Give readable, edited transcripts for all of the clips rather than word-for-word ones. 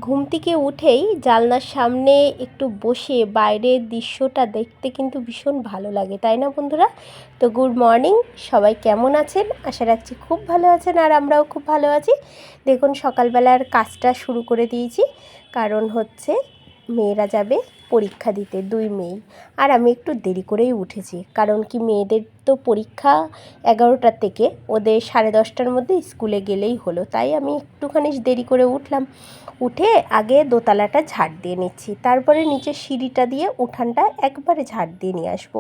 ঘুম থেকে উঠেই জানলার সামনে একটু বসে বাইরের দৃশ্যটা দেখতে কিন্তু ভীষণ ভালো লাগে, তাই না বন্ধুরা? তো গুড মর্নিং, সবাই কেমন আছেন? আশা রাখছি খুব ভালো আছেন, আর আমরাও খুব ভালো আছি। দেখুন সকালবেলার কাজটা শুরু করে দিয়েছি, কারণ হচ্ছে মেয়েরা যাবে পরীক্ষা দিতে, দুই মেয়ে। আর আমি একটু দেরি করেই উঠেছি, কারণ কি মেয়েদের তো পরীক্ষা 11টার থেকে, ওদের 10:30টার মধ্যে স্কুলে গেলেই হলো, তাই আমি একটুখানি দেরি করে উঠলাম। উঠে আগে দোতলাটা ঝাড় দিয়ে নিচ্ছি, তারপরে নিচের সিঁড়িটা দিয়ে উঠানটা একবারে ঝাড় দিয়ে নিয়ে আসবো।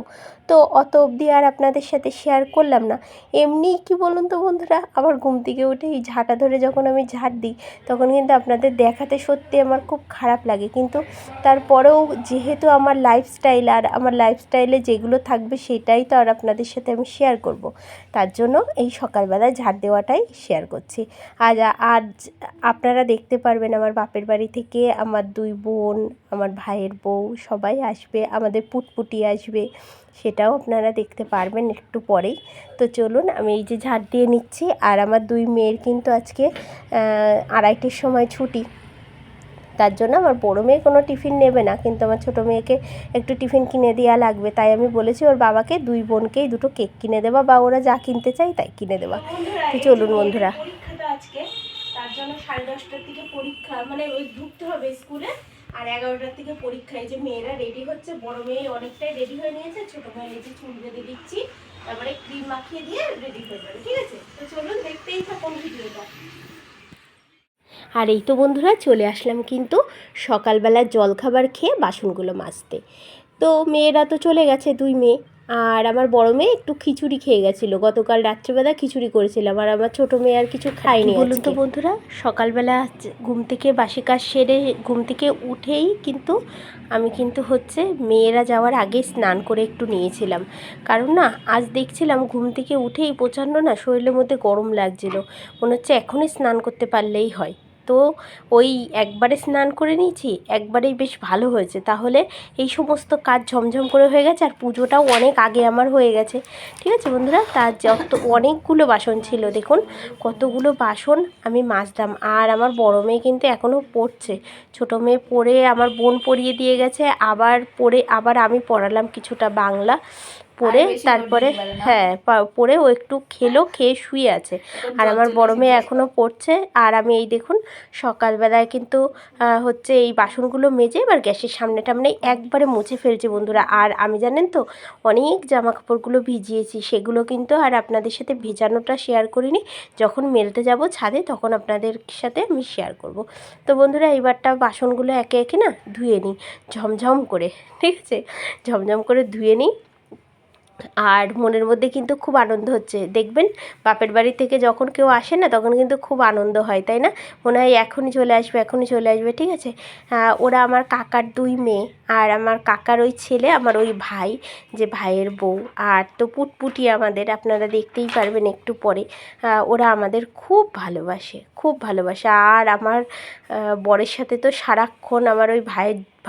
তো অত অবধি আর আপনাদের সাথে শেয়ার করলাম না। এমনি কি বলুন তো বন্ধুরা, আমার ঘুম থেকে উঠে এই ঝাঁটা ধরে যখন আমি ঝাড় দিই, তখন কিন্তু আপনাদের দেখাতে সত্যি আমার খুব খারাপ লাগে, কিন্তু তারপরেও যেহেতু আমার লাইফস্টাইল, আর আমার লাইফস্টাইলে যেগুলো থাকবে সেটাই তো আর আপনাদের সাথে আমি শেয়ার করব। তার জন্য এই সকালবেলায় ঝাড় দেওয়াটাই শেয়ার করছি। আজ আপনারা দেখতে পারবেন আমার বাপের বাড়ি থেকে আমার দুই বোন, আমার ভাইয়ের বউ সবাই আসবে, আমাদের পুটপুটি আসবে, সেটাও আপনারা দেখতে পারবেন একটু পরেই। তো চলুন, আমি এই যে ঝাড় দিয়ে নিচ্ছি। আর আমার দুই মেয়ের কিন্তু আজকে 2:30টার সময় ছুটি, তার জন্য আমার বড়ো মেয়ে কোনো টিফিন নেবে না, কিন্তু আমার ছোটো মেয়েকে একটু টিফিন কিনে দেওয়া লাগবে, তাই আমি বলেছি ওর বাবাকে দুই বোনকেই দুটো কেক কিনে দেওয়া, বা ওরা যা কিনতে চাই তাই কিনে দেওয়া। তো চলুন বন্ধুরা, পরীক্ষাটা আজকে, তার জন্য 10:30টার থেকে পরীক্ষা, মানে ওই ঢুকতে হবে স্কুলে, আর 11টার থেকে পরীক্ষা। এই যে মেয়েরা রেডি হচ্ছে, বড় মেয়ে অনেকটাই রেডি হয়ে নিয়েছে, ছোটো মেয়ে এই যে চুল বেঁধে দিচ্ছি, তারপরে ক্রিম মাখিয়ে দিয়ে রেডি হয়ে যাবে, ঠিক আছে? তো চলুন দেখতেই থাকুন ভিডিওটা। আর এই তো বন্ধুরা, চলে আসলাম কিন্তু সকালবেলার জলখাবার খেয়ে বাসনগুলো মাজতে। তো মেয়েরা তো চলে গেছে, দুই মেয়ে, আর আমার বড় মেয়ে একটু খিচুড়ি খেয়ে গেছিলো, গতকাল রাত্রেবেলা খিচুড়ি করেছিলাম, আর আমার ছোটো মেয়ে আর কিছু খায়নি। বলুন তো বন্ধুরা, সকালবেলা ঘুম থেকে বাসি কাজ সেরে ঘুম থেকে উঠেই কিন্তু আমি কিন্তু হচ্ছে মেয়েরা যাওয়ার আগে স্নান করে একটু নিয়েছিলাম, কারণ না আজ দেখছিলাম ঘুম থেকে উঠেই প্রচণ্ড না শরীরের মধ্যে গরম লাগছিল, মনে হচ্ছে এখনই স্নান করতে পারলেই হয়। তো ওই একবারে স্নান করে নিয়েছি, একবারেই বেশ ভালো হয়েছে, তাহলে এই সমস্ত কাজ ঝমঝম করে হয়ে গেছে, আর পুজোটাও অনেক আগে আমার হয়ে গেছে, ঠিক আছে বন্ধুরা? তার যত অনেকগুলো বাসন ছিল, দেখুন কতগুলো বাসন আমি মাজলাম। আর আমার বড় মেয়ে কিন্তু এখনও পড়ছে, ছোটো মেয়ে পড়ে আমার বোন পড়িয়ে দিয়ে গেছে, আবার পড়ে আবার আমি পড়ালাম কিছুটা বাংলা পড়ে, তারপরে হ্যাঁ পড়ে ও একটু খেয়ে শুয়ে আছে, আর আমার বড় মেয়ে এখনও পড়ছে। আর আমি এই দেখুন সকালবেলায় কিন্তু হচ্ছে এই বাসনগুলো মেজে এবার গ্যাসের সামনে টামনে একবারে মুছে ফেলছি বন্ধুরা। আর আমি জানেন তো অনেক জামা কাপড়গুলো ভিজিয়েছি, সেগুলো কিন্তু আর আপনাদের সাথে ভেজানোটা শেয়ার করিনি, যখন মেলতে যাব ছাদে তখন আপনাদের সাথে আমি শেয়ার করব। তো বন্ধুরা এইবারটা বাসনগুলো একে একে না ধুয়ে নিই ঝমঝম করে, ঠিক আছে? ঝমঝম করে ধুয়ে নিই। আর মনের মধ্যে কিন্তু খুব আনন্দ হচ্ছে, দেখবেন বাপের বাড়ি থেকে যখন কেউ আসে না তখন কিন্তু খুব আনন্দ হয়, তাই না? মনে হয় এখনই চলে আসবে, এখনই চলে আসবে, ঠিক আছে? ওরা আমার কাকার দুই মেয়ে, আর আমার কাকার ওই ছেলে, আমার ওই ভাই, যে ভাইয়ের বউ, আর তো পুটপুটি আমাদের, আপনারা দেখতেই পারবেন একটু পরে। ওরা আমাদের খুব ভালোবাসে, খুব ভালোবাসে। আর আমার বরের সাথে তো সারাক্ষণ আমার ওই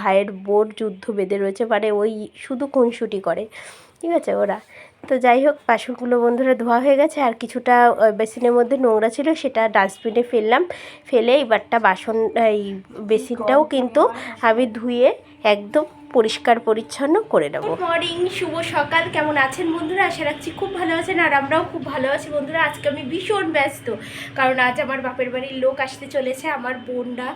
ভাইয়ের বোর যুদ্ধ বেঁধে রয়েছে, মানে ওই শুধু খুনসুটি করে, ঠিক আছে ওরা। তো যাই হোক, বাসনগুলো বন্ধুরা ধোয়া হয়ে গেছে, আর কিছুটা বেসিনের মধ্যে নোংরা ছিল সেটা ডাস্টবিনে ফেললাম, ফেলে এবারটা বাসন এই বেসিনটাও কিন্তু আমি ধুয়ে একদম পরিষ্কার পরিচ্ছন্ন করে নেব। গুড মর্নিং, শুভ সকাল, কেমন আছেন বন্ধুরা? আশা রাখছি খুব ভালো আছেন, আর আমরাও খুব ভালো আছি বন্ধুরা। আজকে আমি ভীষণ ব্যস্ত, কারণ আজ আমার বাপের বাড়ির লোক আসতে চলেছে, আমার বোনরা,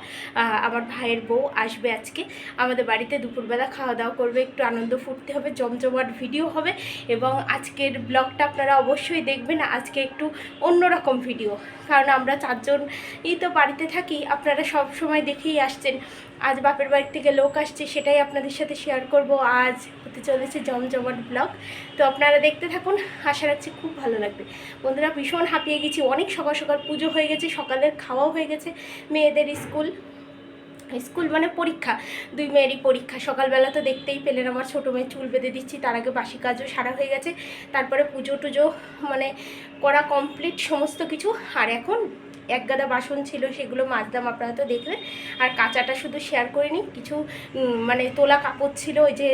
আমার ভাইয়ের বউ আসবে আজকে আমাদের বাড়িতে, দুপুরবেলা খাওয়া দাওয়া করবে, একটু আনন্দ ফুটতে হবে, জমজমাট ভিডিও হবে, এবং আজকের ব্লগটা আপনারা অবশ্যই দেখবেন। আজকে একটু অন্যরকম ভিডিও, কারণ আমরা চারজনই তো বাড়িতে থাকি, আপনারা সব সময় দেখেই আসছেন। আজ বাপের বাড়ি থেকে লোক আসছে, সেটাই আপনাদের সাথে শেয়ার করব। আজ হতে চলেছে জমজমাট ব্লগ, তো আপনারা দেখতে থাকুন, আশা রাখছি খুব ভালো লাগবে বন্ধুরা। ভীষণ হাঁপিয়ে গেছি, অনেক সকাল সকাল পুজো হয়ে গেছে, সকালের খাওয়াও হয়ে গেছে, মেয়েদের স্কুল মানে পরীক্ষা, দুই মেয়েরই পরীক্ষা। সকালবেলা তো দেখতেই পেলেন আমার ছোটো মেয়ে চুল বেঁধে দিচ্ছি, তার আগে বাসি কাজও সারা হয়ে গেছে, তারপরে পুজো টুজো মানে করা কমপ্লিট সমস্ত কিছু। আর এখন এক গাদা বাসন ছিল, সেগুলো মাজলাম, আপনারা তো দেখলেন। আর কাঁচাটা শুধু শেয়ার করিনি, কিছু মানে তোলা কাপড় ছিল, ওই যে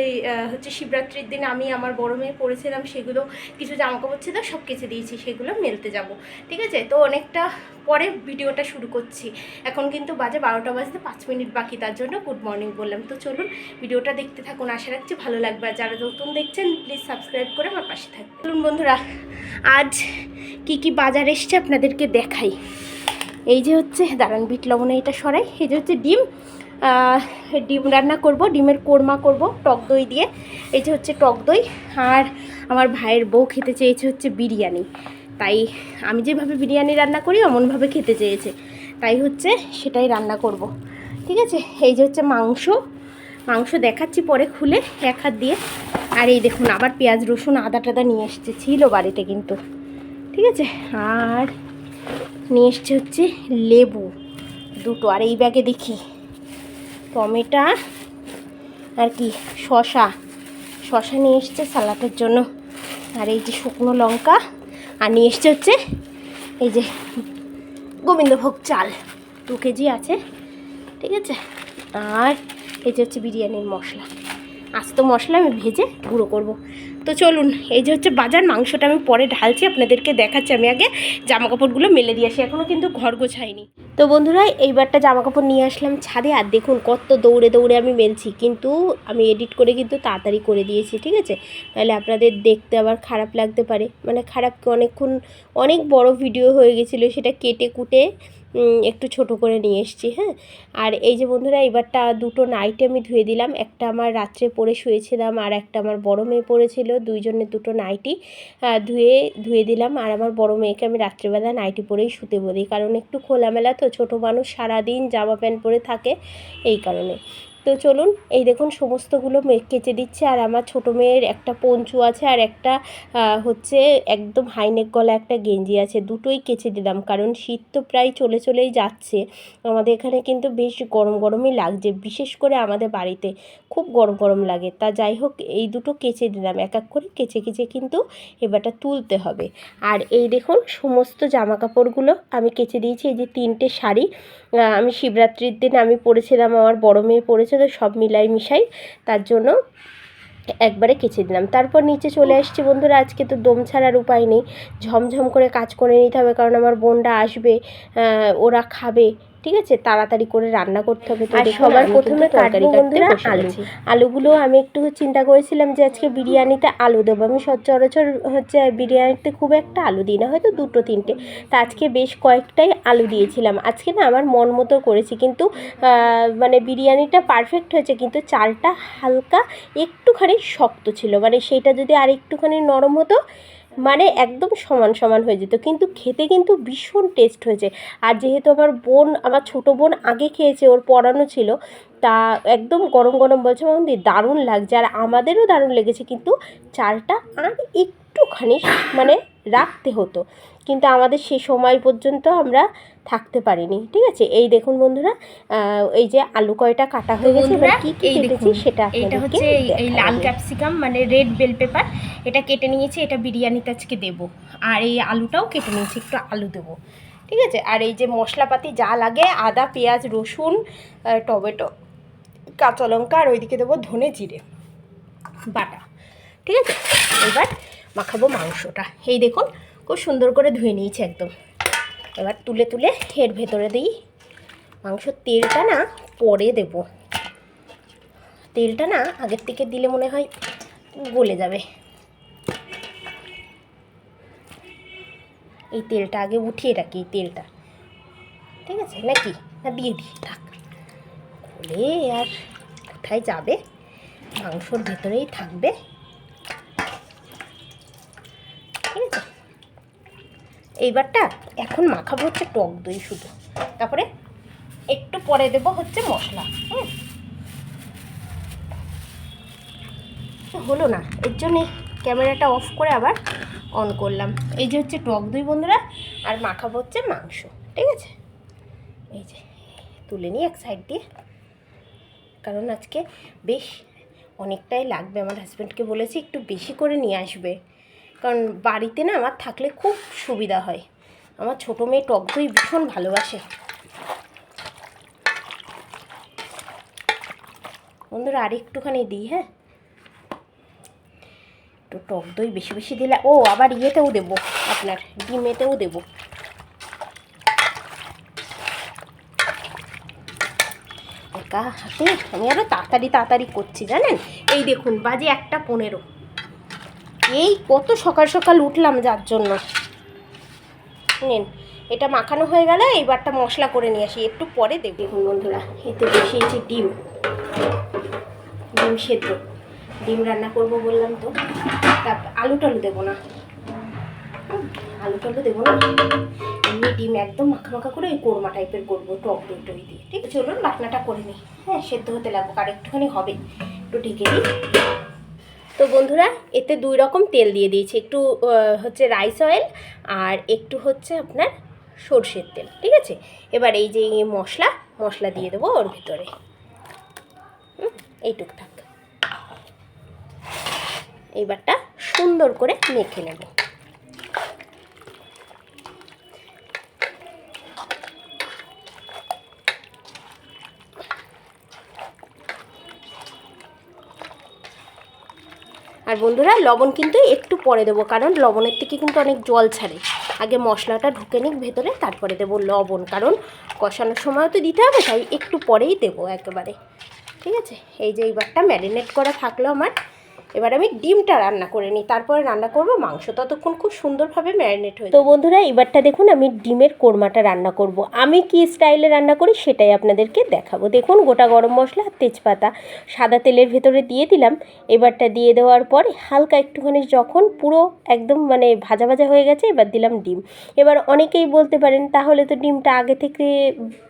হচ্ছে শিবরাত্রির দিন আমি আমার বড় মেয়ে পরেছিলাম, সেগুলো কিছু জামা কাপড় ছিল, সব কেচে দিয়েছি, সেগুলো মেলতে যাব। ঠিক আছে, তো অনেকটা পরে ভিডিওটা শুরু করছি। এখন কিন্তু বাজে 12টা বাজতে 5 মিনিট বাকি, তার জন্য গুড মর্নিং বললাম। তো চলুন ভিডিওটা দেখতে থাকুন, আশা রাখছি ভালো লাগবে। আর যারা নতুন দেখছেন প্লিজ সাবস্ক্রাইব করে আমার পাশে থাকুন। চলুন বন্ধুরা, আজ কি বাজার এসছে আপনাদেরকে দেখাই। এই যে হচ্ছে, দাঁড়ান বিট লবণে এটা সরাই। এই যে হচ্ছে ডিম, ডিম রান্না করব, ডিমের কোরমা করব টক দই দিয়ে। এই যে হচ্ছে টক দই। আর আমার ভাইয়ের বউ খেতে চেয়েছে হচ্ছে বিরিয়ানি, তাই আমি যেভাবে বিরিয়ানি রান্না করি অমনভাবে খেতে চেয়েছে, তাই হচ্ছে সেটাই রান্না করব। ঠিক আছে, এই যে হচ্ছে মাংস দেখাচ্ছি পরে খুলে এক হাত দিয়ে। আর এই দেখুন আবার পেঁয়াজ রসুন আদা টাদা নিয়ে এসছে, ছিল বাড়িতে কিন্তু। ঠিক আছে, আর নিয়ে এসছে হচ্ছে লেবু 2টো। আর এই ব্যাগে দেখি টমেটো আর কি শশা নিয়ে এসছে সালাদের জন্য। আর এই যে শুকনো লঙ্কা, আর নিয়ে এসছে হচ্ছে এই যে গোবিন্দভোগ চাল 2 কেজি আছে। ঠিক আছে, আর এই যে হচ্ছে বিরিয়ানির মশলা। আজ তো মশলা আমি ভেজে গুঁড়ো করব। তো চলুন, এই যে হচ্ছে বাজার, মাংসটা আমি পরে ঢালছি, আপনাদেরকে দেখাচ্ছি। আমি আগে জামা কাপড়গুলো মেলে দিয়ে আসি, এখনও কিন্তু ঘর গোছাইনি। তো বন্ধুরা, এইবারটা জামা কাপড় নিয়ে আসলাম ছাদে, আর দেখুন কত দৌড়ে দৌড়ে আমি মেলছি, কিন্তু আমি এডিট করে কিন্তু তাড়াতাড়ি করে দিয়েছি। ঠিক আছে, তাহলে আপনাদের দেখতে আবার খারাপ লাগতে পারে, মানে খারাপ অনেকক্ষণ, অনেক বড় ভিডিও হয়ে গেছিলো, সেটা কেটে কুটে একটু ছোট করে নিয়ে এসেছি। হ্যাঁ, আর এই যে বন্ধুরা, এবারটা 2টো নাইটি আমি ধুয়ে দিলাম। একটা আমার রাত্রে পরে শুয়েছিলাম, আর একটা আমার বড় মেয়ে পরেছিল, দুইজনের 2টো নাইটি ধুয়ে দিলাম। আর আমার বড় মেয়েকে আমি রাত্রেবেলা নাইটি পরেই শুতে বলি, কারণ একটু খোলামেলা তো, ছোটো মানুষ সারাদিন জামা প্যান্ট পরে থাকে, এই কারণে। তো চলুন, এই দেখুন সমস্তগুলো কেচে দিচ্ছে। আর আমার ছোটো মেয়ের একটা পঞ্চু আছে, আর একটা হচ্ছে একদম হাইনেক গলা একটা গেঞ্জি আছে, দুটোই কেচে দিলাম, কারণ শীত তো প্রায় চলেই যাচ্ছে। আমাদের এখানে কিন্তু বেশ গরমই লাগছে, বিশেষ করে আমাদের বাড়িতে খুব গরম লাগে। তা যাই হোক, এই দুটো কেচে দিলাম, এক এক করে কেচে কিন্তু এবারটা তুলতে হবে। আর এই দেখুন সমস্ত জামা কাপড়গুলো আমি কেচে দিয়েছি। এই যে 3টে শাড়ি আমি শিবরাত্রির দিন আমি পরেছিলাম, আমার বড় মেয়ে পরেছিল, সব মিশাই, তার জন্য একবারে কেচে দিলাম। তারপর নিচে চলে আসছি বন্ধুরা। আজকে তো দম ছাড়ার উপায় নেই, ঝমঝম করে কাজ করে নিতে হবে, কারণ আমার বোনরা আসবে, ওরা খাবে। ঠিক আছে, তাড়াতাড়ি করে রান্না করতে হবে। তো সবার প্রথমে তরকারি বন্ধুরা আলুগুলো আমি একটু চিন্তা করেছিলাম যে আজকে বিরিয়ানিতে আলু দেবো। আমি সচরাচর হচ্ছে বিরিয়ানিতে খুব একটা আলু দিই না, হয়তো 2-3টে। তা আজকে বেশ কয়েকটাই আলু দিয়েছিলাম। আজকে না আমার মন মতো করেছি, কিন্তু মানে বিরিয়ানিটা পারফেক্ট হয়েছে, কিন্তু চালটা হালকা একটুখানি শক্ত ছিল, মানে সেইটা যদি আর একটুখানি নরম হতো, মানে একদম সমান হয়ে যেত, কিন্তু খেতে কিন্তু ভীষণ টেস্ট হয়েছে। আর যেহেতু আমার ছোটো বোন আগে খেয়েছে, ওর পড়ানো ছিল, তা একদম গরম বলছে মামদি দারুণ লাগছে, আর আমাদেরও দারুণ লেগেছে, কিন্তু চালটা আর একটুখানি মানে রাখতে হতো, কিন্তু আমাদের সে সময় পর্যন্ত আমরা থাকতে পারিনি। ঠিক আছে, এই দেখুন বন্ধুরা, এই যে আলু কয়টা কাটা হয়ে গেছে, এবার কি কেটেছি সেটা এটা হচ্ছে এই লাল ক্যাপসিকাম, মানে রেড বেল পেপার, এটা কেটে নিয়েছি, এটা বিরিয়ানিতে আজকে দেবো। আর এই আলুটাও কেটে নিয়েছি, একটু আলু দেবো। ঠিক আছে, আর এই যে মশলাপাতি যা লাগে, আদা পেঁয়াজ রসুন টমেটো কাঁচা লঙ্কা, আর ওইদিকে দেবো ধনে জিরে বাটা। ঠিক আছে, এবার মাখাবো মাংসটা। এই দেখুন খুব সুন্দর করে ধুয়ে নিয়েছি একদম। এবার তুলে এর ভেতরে দিই মাংসর তেলটা না পরে দেব, তেলটা না আগের থেকে দিলে মনে হয় গলে যাবে। এই তেলটা আগে উঠিয়ে রাখি, এই তেলটা। ঠিক আছে নাকি, না দিয়ে দিই, থাক, গলে আর কোথায় যাবে, মাংসর ভেতরেই থাকবে। ঠিক আছে, এইবারটা এখন মাখাবো হচ্ছে টক দই শুধু, তারপরে একটু পরে দেব হচ্ছে মশলা। হলো না, এর জন্যে ক্যামেরাটা অফ করে আবার অন করলাম। এই যে হচ্ছে টক দই বন্ধুরা, আর মাখাবো হচ্ছে মাংস। ঠিক আছে, এই যে তুলে নিই এক সাইড দিয়ে, কারণ আজকে বেশ অনেকটাই লাগবে। আমার হাজব্যান্ডকে বলেছি একটু বেশি করে নিয়ে আসবে, কারণ বাড়িতে না আমার থাকলে খুব সুবিধা হয়। আমার ছোটো মেয়ে টক দই ভীষণ ভালোবাসে। বন্ধুরা আর একটুখানি দিই, হ্যাঁ, একটু টক দই বেশি বেশি দিলে, ও আবার ইয়েতেও দেবো, আপনার ডিমেতেও দেবো। একা হাতে আমি আরও তাড়াতাড়ি করছি জানেন। এই দেখুন বাজে 1:15, এই কত সকাল সকাল উঠলাম যার জন্য। নেন, এটা মাখানো হয়ে গেলে এইবারটা মশলা করে নিয়ে আসি, একটু পরে দেব। দেখুন বন্ধুরা, এতে বসিয়েছি ডিম সেদ্ধ, ডিম রান্না করব বললাম তো। তারপর আলু টালু দেবো না, এমনি ডিম একদম মাখা মাখা করে ওই কোরমা টাইপের করবো, টক দই টই দিয়ে। ঠিক আছে, চলুন বাটনাটা করে নিই। হ্যাঁ, সেদ্ধ হতে লাগবো, আর একটুখানি হবে, একটু ঢেকে দিই। তো বন্ধুরা, এতে 2 রকম তেল দিয়ে দিয়েছি, একটু হচ্ছে রাইস অয়েল আর একটু হচ্ছে আপনার সর্ষের তেল। ঠিক আছে, এবার এই যে মশলা দিয়ে দেবো ওর ভিতরে। এইটুক থাক, এইবারটা সুন্দর করে মেখে নেব। আর বন্ধুরা, লবণ কিন্তু একটু পরে দেবো, কারণ লবণের থেকে কিন্তু অনেক জল ছাড়ে। আগে মশলাটা ঢুকে নিক ভেতরে, তারপরে দেবো লবণ, কারণ কষানোর সময় তো দিতে হবে, তাই একটু পরেই দেবো একেবারে। ঠিক আছে, এই যে এইবারটা ম্যারিনেট করা থাকলো আমার। এবার আমি ডিমটা রান্না করে নিই, তারপরে রান্না করব মাংস, ততক্ষণ খুব সুন্দরভাবে ম্যারিনেট হয়ে। তো বন্ধুরা, এবারটা দেখুন আমি ডিমের কোরমাটা রান্না করব। আমি কি স্টাইলে রান্না করি সেটাই আপনাদেরকে দেখাবো। দেখুন, গোটা গরম মশলা, তেজপাতা সাদা তেলের ভেতরে দিয়ে দিলাম। এবারটা দিয়ে দেওয়ার পর হালকা একটুখানি যখন পুরো একদম মানে ভাজা ভাজা হয়ে গেছে, এবার দিলাম ডিম। এবার অনেকেই বলতে পারেন তাহলে তো ডিমটা আগে থেকে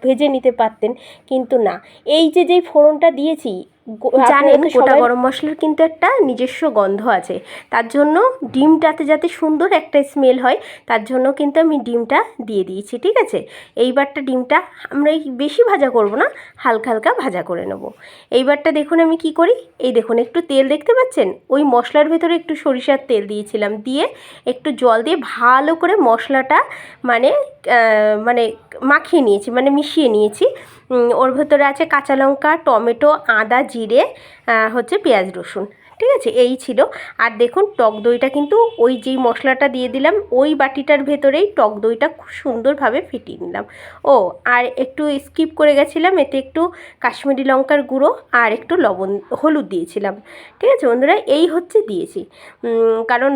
ভেজে নিতে পারতেন, কিন্তু না, এই যে যেই ফোড়নটা দিয়েছি, জানেন গোটা গরম মশলার কিন্তু একটা নিজস্ব গন্ধ আছে, তার জন্য ডিমটাতে যাতে সুন্দর একটা স্মেল হয়, তার জন্য কিন্তু আমি ডিমটা দিয়ে দিয়েছি। ঠিক আছে, এইবারটা ডিমটা আমরা বেশি ভাজা করব না, হালকা হালকা ভাজা করে নেব। এইবারটা দেখুন আমি কি করি, এই দেখুন একটু তেল দেখতে পাচ্ছেন, ওই মশলার ভেতরে একটু সরিষার তেল দিয়েছিলাম, দিয়ে একটু জল দিয়ে ভালো করে মশলাটা মানে মাখিয়ে নিয়েছি, মানে মিশিয়ে নিয়েছি। ওর ভেতরে আছে কাঁচা লঙ্কা, টমেটো, আদা, জিরে, হচ্ছে পেঁয়াজ রসুন। ঠিক আছে, এই ছিল। আর দেখুন টক দইটা কিন্তু ওই যেই মশলাটা দিয়ে দিলাম ওই বাটিটার ভেতরেই টক দইটা খুব সুন্দরভাবে ফিটিয়ে নিলাম। ও আর একটু স্কিপ করে গেছিলাম, এতে একটু কাশ্মীরি লঙ্কার গুঁড়ো আর একটু হলুদ দিয়েছিলাম। ঠিক আছে বন্ধুরা, এই হচ্ছে দিয়েছি, কারণ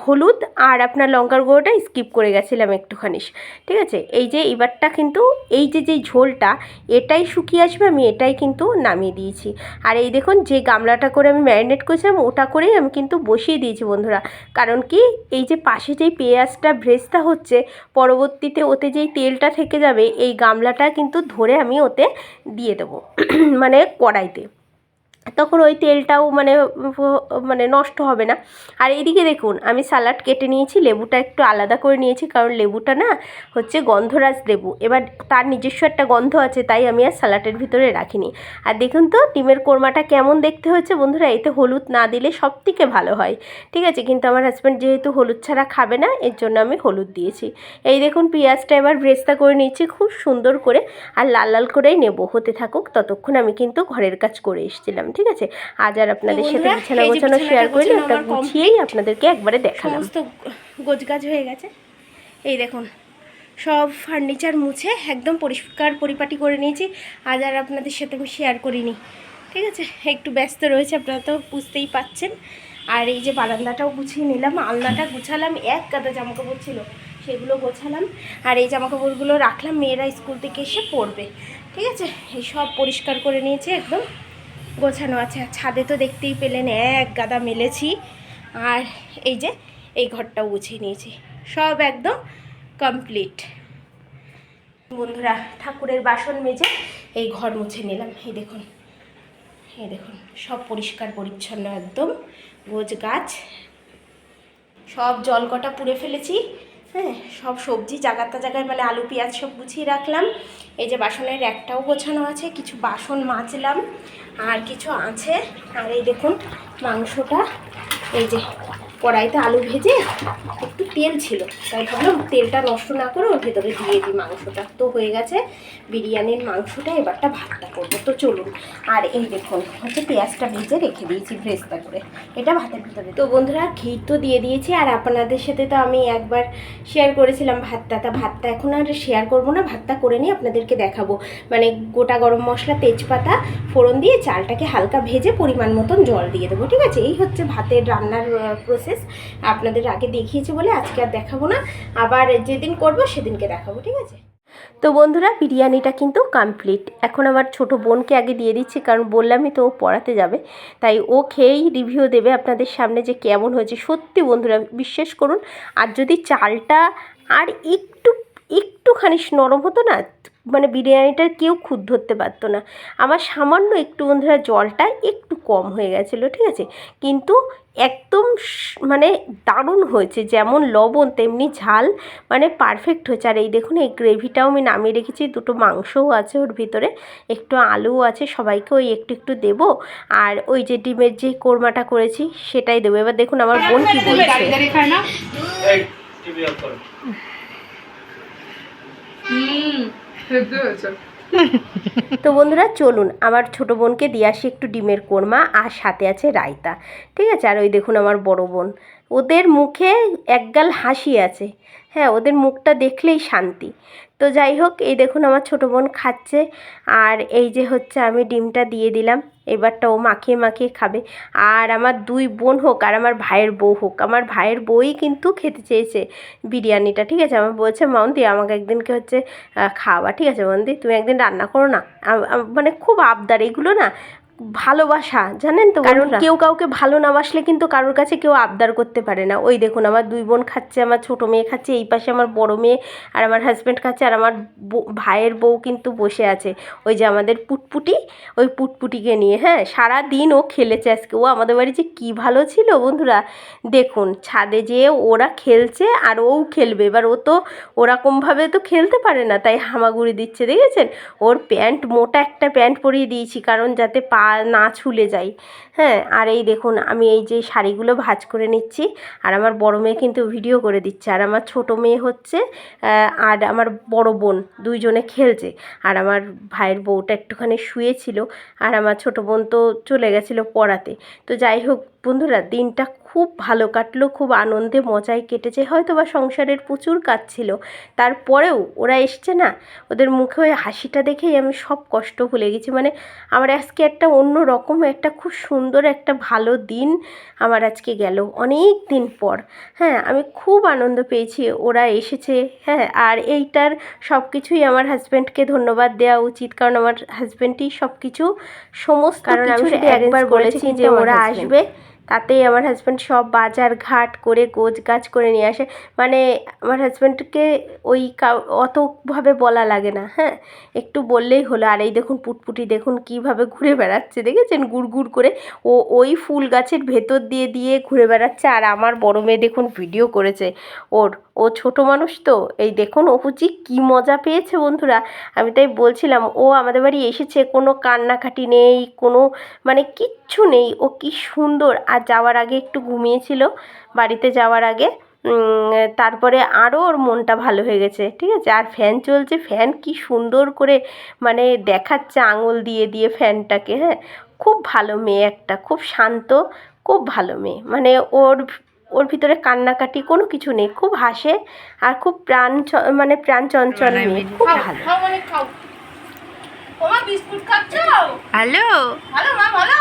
হলুদ আর আপনার লঙ্কার গুঁড়োটা স্কিপ করে গেছিলাম একটুখানি। ঠিক আছে, এই যে এবারটা কিন্তু এই যে যেই ঝোলটা এটাই শুকিয়ে আসবে, আমি এটাই কিন্তু নামিয়ে দিয়েছি। আর এই দেখুন যে গামলাটা করে আমি ম্যারিনেট করেছিলাম ওটা করেই আমি কিন্তু বসিয়ে দিয়েছি বন্ধুরা, কারণ কি এই যে পাশে যেই পেঁয়াজটা ভ্রেস্তা হচ্ছে, পরবর্তীতে ওতে যেই তেলটা থেকে যাবে এই গামলাটা কিন্তু ধরে আমি ওতে দিয়ে দেবো মানে কড়াইতে, তখন ওই তেলটাও মানে নষ্ট হবে না। আর এইদিকে দেখুন আমি স্যালাড কেটে নিয়েছি, লেবুটা একটু আলাদা করে নিয়েছি, কারণ লেবুটা না হচ্ছে গন্ধরাজ লেবু, এবার তার নিজস্ব একটা গন্ধ আছে, তাই আমি আর স্যালাডের ভিতরে রাখিনি। আর দেখুন তো ডিমের কোরমাটা কেমন দেখতে হয়েছে বন্ধুরা, এতে হলুদ না দিলে সব থেকে ভালো হয়। ঠিক আছে, কিন্তু আমার হাজব্যান্ড যেহেতু হলুদ ছাড়া খাবে না, এর জন্য আমি হলুদ দিয়েছি। এই দেখুন পেঁয়াজটা এবার ভ্রেস্তা করে নিয়েছি খুব সুন্দর করে, আর লাল লাল করেই নেব, হতে থাকুক, ততক্ষণ আমি কিন্তু ঘরের কাজ করে এসেছিলাম। ঠিক আছে, আজ আর আপনাদের সাথে বিছানা গোছানো শেয়ার করি, ওটা গুছিয়েই আপনাদেরকে একবারে দেখালাম। সমস্ত গোছগাছ হয়ে গেছে, এই দেখুন সব ফার্নিচার মুছে একদম পরিষ্কার পরিপাটি করে নিয়েছি। আজ আর আপনাদের সাথে আমি শেয়ার করিনি। ঠিক আছে, একটু ব্যস্ত রয়েছে, আপনারা তো বুঝতেই পাচ্ছেন। আর এই যে বারান্দাটাও গুছিয়ে নিলাম, আলনাটা গুছালাম, এক গাদা জামাকাপড় ছিল সেগুলো গোছালাম, আর এই জামাকাপড়গুলো রাখলাম, মেয়েরা স্কুল থেকে এসে পড়বে। ঠিক আছে, এই সব পরিষ্কার করে নিয়েছি, একদম গোছানো আছে। ছাদে তো দেখতেই পেলেন এক গাদা মেলেছি, আর এই যে এই ঘরটাও গুছিয়ে নিয়েছি, সব একদম কমপ্লিট। বন্ধুরা, ঠাকুরের বাসন মেজে এই ঘর মুছে নিলাম, এই দেখুন সব পরিষ্কার পরিচ্ছন্ন, একদম গোছ গাছ, সব জল কটা পুড়ে ফেলেছি। হ্যাঁ, সব সবজি জায়গাটা জায়গায় মানে আলু পেঁয়াজ সব গুছিয়ে রাখলাম। এই যে বাসনের একটাও গোছানো আছে, কিছু বাসন মাজলাম আর কিছু আছে। আর এই দেখুন মাংসটা এই যে কড়াইতে আলু ভেজে একটু তেল ছিল, তাই ভাবলাম তেলটা নষ্ট না করে ওর ভেতরে দিয়ে দিই মাংসটা। তো হয়ে গেছে বিরিয়ানির মাংসটা, এবারটা ভাতটা করবো। তো চলুন। আর এই দেখুন হচ্ছে পেঁয়াজটা ভেজে রেখে দিয়েছি ভ্রেস্তা করে, এটা ভাতের ভিতরে। তো বন্ধুরা ঘি তো দিয়ে দিয়েছি, আর আপনাদের সাথে তো আমি একবার শেয়ার করেছিলাম ভাতটা, তা ভাতটা এখন আর শেয়ার করবো না, ভাতটা করে নিয়ে আপনাদেরকে দেখাবো। মানে গোটা গরম মশলা তেজপাতা ফোড়ন দিয়ে চালটাকে হালকা ভেজে পরিমাণ মতন জল দিয়ে দেবো, ঠিক আছে? এই হচ্ছে ভাতের রান্নার প্রসেস। আপনাদের আগে দেখিয়েছি বলে আজকে আর দেখাবো না, আবার যেদিন করবো সেদিনকে দেখাবো, ঠিক আছে? তো বন্ধুরা বিরিয়ানিটা কিন্তু কমপ্লিট। এখন আমার ছোট বোনকে আগে দিয়ে দিচ্ছি, কারণ বললামই তো ও পড়াতে যাবে, তাই ও খেয়েই রিভিউ দেবে আপনাদের সামনে যে কেমন হয়েছে। সত্যি বন্ধুরা বিশ্বাস করুন, আর যদি চালটা আর একটুখানি নরম হতো না, মানে বিরিয়ানিটার কেউ খুঁত ধরতে পারতো না। আমার সামান্য একটু বন্ধুরা জলটা একটু কম হয়ে গেছিলো, ঠিক আছে? কিন্তু একদম মানে দারুণ হয়েছে, যেমন লবণ তেমনি ঝাল, মানে পারফেক্ট হয়েছে। আর এই দেখুন এই গ্রেভিটাও আমি নামিয়ে রেখেছি, দুটো মাংসও আছে ওর ভিতরে, একটু আলুও আছে, সবাইকে ওই একটু একটু দেবো। আর ওই যে ডিমের যে কোরমাটা করেছি সেটাই দেবো। এবার দেখুন আমার বোন কি বলছে। তো বন্ধুরা চলুন আমার ছোটো বোনকে দিয়ে আসি একটু ডিমের কোরমা, আর সাথে আছে রায়তা, ঠিক আছে? আর ওই দেখুন আমার বড় বোন, ওদের মুখে একগাল হাসি আছে, হ্যাঁ, ওদের মুখটা দেখলেই শান্তি। তো যাই হোক, এই দেখুন আমার ছোটো বোন খাচ্ছে, আর এই যে হচ্ছে আমি ডিমটা দিয়ে দিলাম, এবারটা ও মাখিয়ে মাখিয়ে খাবে। আর আমার দুই বোন হোক আর আমার ভাইয়ের বউ হোক, আমার ভাইয়ের বউই কিন্তু খেতে চেয়েছে বিরিয়ানিটা, ঠিক আছে? আমার বলছে মাউন্তি আমাকে একদিনকে হচ্ছে খাওয়া, ঠিক আছে মাউন্তি তুমি একদিন রান্না করো না। মানে খুব আবদার, এগুলো না ভালোবাসা, জানেন তো? কারণ কেউ কাউকে ভালো না বাসলে কিন্তু কারোর কাছে কেউ আবদার করতে পারে না। ওই দেখুন আমার দুই বোন খাচ্ছে, আমার ছোটো মেয়ে খাচ্ছে, এই পাশে আমার বড় মেয়ে আর আমার হাজব্যান্ড খাচ্ছে, আর আমার ভাইয়ের বউ কিন্তু বসে আছে ওই যে আমাদের পুটপুটি, ওই পুটপুটিকে নিয়ে। হ্যাঁ, সারা দিন ও খেলেছে আজকে। ও আমাদের বাড়ি যে কী ভালো ছিল বন্ধুরা, দেখুন ছাদে যেয়ে ওরা খেলছে আর ওও খেলবে। এবার ও তো ওরকমভাবে তো খেলতে পারে না, তাই হামাগুড়ি দিচ্ছে, দেখেছেন? ওর প্যান্ট, মোটা একটা প্যান্ট পরিয়ে দিয়েছি, কারণ যাতে পা না ছুলে যায়। হ্যাঁ, আর এই দেখুন আমি এই যে শাড়িগুলো ভাঁজ করে নিচ্ছি, আর আমার বড় মেয়ে কিন্তু ভিডিও করে দিচ্ছে, আর আমার ছোটো মেয়ে হচ্ছে আর আমার বড় বোন দুইজনে খেলছে, আর আমার ভাইয়ের বউটা একটুখানি শুয়েছিল, আর আমার ছোটো বোন তো চলে গেছিলো পড়াতে। তো যাই হোক বন্ধুরা দিনটা খুব ভালো কাটলো, খুব আনন্দে মজায় কেটেছে। হয়তো বা সংসারের প্রচুর কাজ ছিল, তারপরেও ওরা এসছে না, ওদের মুখে ওই হাসিটা দেখেই আমি সব কষ্ট ভুলে গেছি। মানে আমার আজকে একটা অন্য রকম একটা খুব সুন্দর একটা ভালো দিন আমার আজকে গেল অনেক দিন পর। হ্যাঁ, আমি খুব আনন্দ পেয়েছি ওরা এসেছে। হ্যাঁ, আর এইটার সব কিছুই আমার হাজব্যান্ডকে ধন্যবাদ দেওয়া উচিত, কারণ আমার হাজব্যান্ডই সব কিছু সমস্ত, কারণ আমি শুধু একবার বলেছি যে ওরা আসবে, তাতেই আমার হাজব্যান্ড সব বাজার ঘাট করে গোছ গাছ করে নিয়ে আসে। মানে আমার হাজব্যান্ডকে ওই অতভাবে বলা লাগে না, হ্যাঁ, একটু বললেই হলো। আর এই দেখুন পুটপুটি দেখুন কীভাবে ঘুরে বেড়াচ্ছে, দেখেছেন? গুড় করে ও ওই ফুল গাছের ভেতর দিয়ে দিয়ে ঘুরে বেড়াচ্ছে। আর আমার বড় মেয়ে দেখুন ভিডিও করেছে ও ছোট মানুষ তো, এই দেখুন ও বুঝি কী মজা পেয়েছে বন্ধুরা। আমি তাই বলছিলাম ও আমাদের বাড়ি এসেছে, কোনো কান্নাকাটি নেই, কোনো মানে কিচ্ছু নেই, ও কি সুন্দর। আর যাওয়ার আগে একটু ঘুমিয়েছিল, বাড়িতে যাওয়ার আগে, তারপরে আরও ওর মনটা ভালো হয়ে গেছে, ঠিক আছে? আর ফ্যান চলছে, ফ্যান কি সুন্দর করে মানে দেখাচ্ছে আঙুল দিয়ে দিয়ে ফ্যানটাকে। হ্যাঁ, খুব ভালো মেয়ে একটা, খুব শান্ত, খুব ভালো মেয়ে। মানে ওর ভিতরে কান্নাকাটি কোনো কিছু নেই, খুব হাসে আর খুব মানে প্রাণ চঞ্চল মেয়ে, খুব ভালো। বিস্কুট খাচ্ছো? হ্যালো, ভালো মা, ভালো।